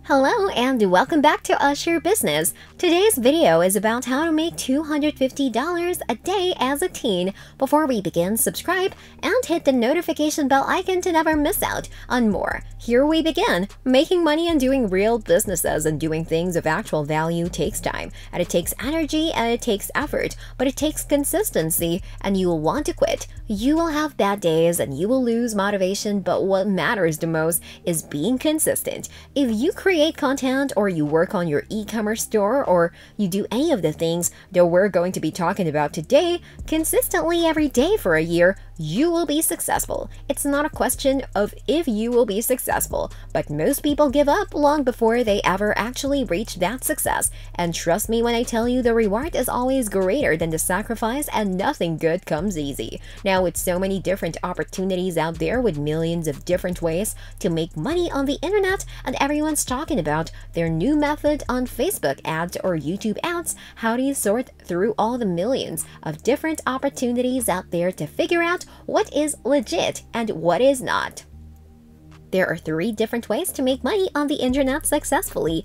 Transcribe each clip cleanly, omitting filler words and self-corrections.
Hello and welcome back to Usher Business. Today's video is about how to make $250 a day as a teen. Before we begin, subscribe and hit the notification bell icon to never miss out on more. Here we begin. Making money and doing real businesses and doing things of actual value takes time, and it takes energy and it takes effort, but it takes consistency, and you will want to quit. You will have bad days and you will lose motivation, but what matters the most is being consistent. If you create content, or you work on your e-commerce store, or you do any of the things that we're going to be talking about today consistently every day for a year, you will be successful. It's not a question of if you will be successful, but most people give up long before they ever actually reach that success. And trust me when I tell you, the reward is always greater than the sacrifice, and nothing good comes easy. Now, with so many different opportunities out there, with millions of different ways to make money on the internet, and everyone's talking about their new method on Facebook ads or YouTube ads, how do you sort through all the millions of different opportunities out there to figure out what is legit and what is not? There are 3 different ways to make money on the internet successfully.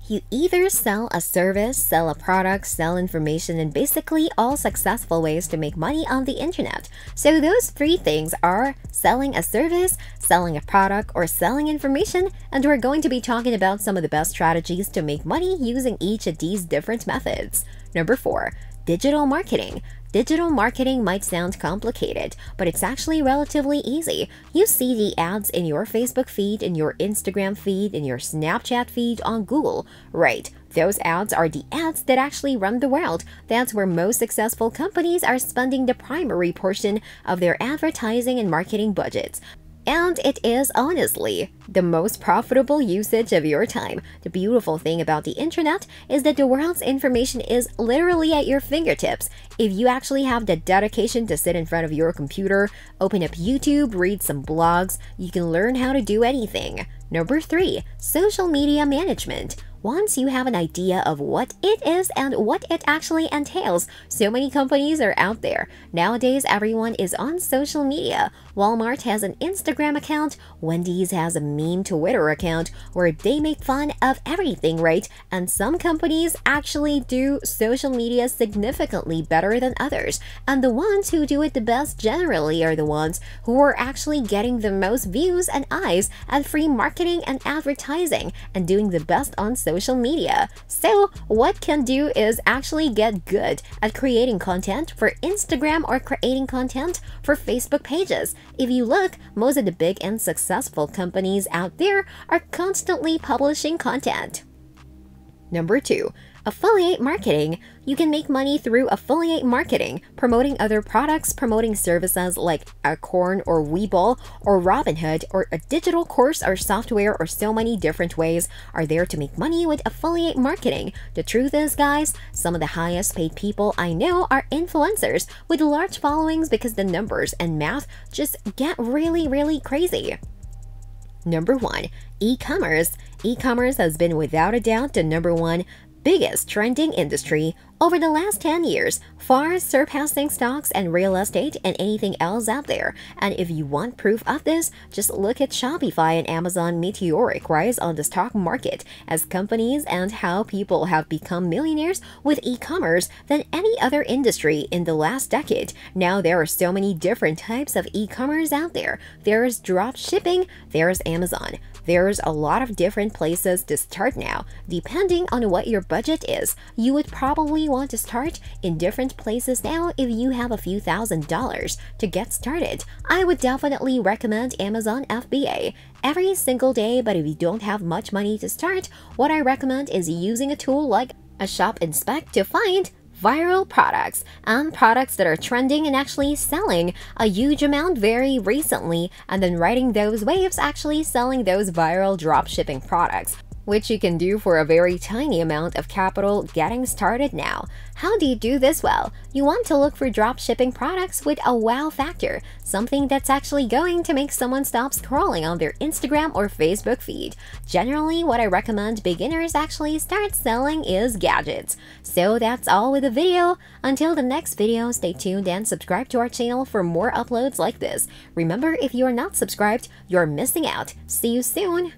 You either sell a service, sell a product, sell information, and basically all successful ways to make money on the internet. So those 3 things are selling a service, selling a product, or selling information, and we're going to be talking about some of the best strategies to make money using each of these different methods. Number 4, digital marketing. Digital marketing might sound complicated, but it's actually relatively easy. You see the ads in your Facebook feed, in your Instagram feed, in your Snapchat feed on Google. Right, those ads are the ads that actually run the world. That's where most successful companies are spending the primary portion of their advertising and marketing budgets. And it is honestly the most profitable usage of your time. The beautiful thing about the internet is that the world's information is literally at your fingertips. If you actually have the dedication to sit in front of your computer, open up YouTube, read some blogs, you can learn how to do anything. Number 3, social media management. Once you have an idea of what it is and what it actually entails, so many companies are out there. Nowadays, everyone is on social media. Walmart has an Instagram account, Wendy's has a meme Twitter account where they make fun of everything, right? And some companies actually do social media significantly better than others. And the ones who do it the best generally are the ones who are actually getting the most views and eyes and free marketing and advertising and doing the best on social media. So what can do is actually get good at creating content for Instagram or creating content for Facebook pages. If you look, most of the big and successful companies out there are constantly publishing content. Number 2, affiliate marketing. You can make money through affiliate marketing, promoting other products, promoting services like Acorn or Webull or Robinhood, or a digital course or software, or so many different ways are there to make money with affiliate marketing. The truth is, guys, some of the highest paid people I know are influencers with large followings because the numbers and math just get really crazy. Number 1, e-commerce. E-commerce has been without a doubt the number 1 biggest trending industry over the last 10 years, far surpassing stocks and real estate and anything else out there. And if you want proof of this, just look at Shopify and Amazon meteoric rise on the stock market as companies, and how people have become millionaires with e-commerce than any other industry in the last decade. Now there are so many different types of e-commerce out there. There's drop shipping, there's Amazon. There's a lot of different places to start now. Depending on what your budget is, you would probably want to start in different places now if you have a few $1,000s to get started. I would definitely recommend Amazon FBA every single day, but if you don't have much money to start, what I recommend is using a tool like a Shop Inspect to find viral products and products that are trending and actually selling a huge amount very recently, and then riding those waves, actually selling those viral drop shipping products, which you can do for a very tiny amount of capital getting started now. How do you do this? Well, you want to look for drop shipping products with a wow factor, something that's actually going to make someone stop scrolling on their Instagram or Facebook feed. Generally, what I recommend beginners actually start selling is gadgets. So that's all with the video. Until the next video, stay tuned and subscribe to our channel for more uploads like this. Remember, if you are not subscribed, you're missing out. See you soon!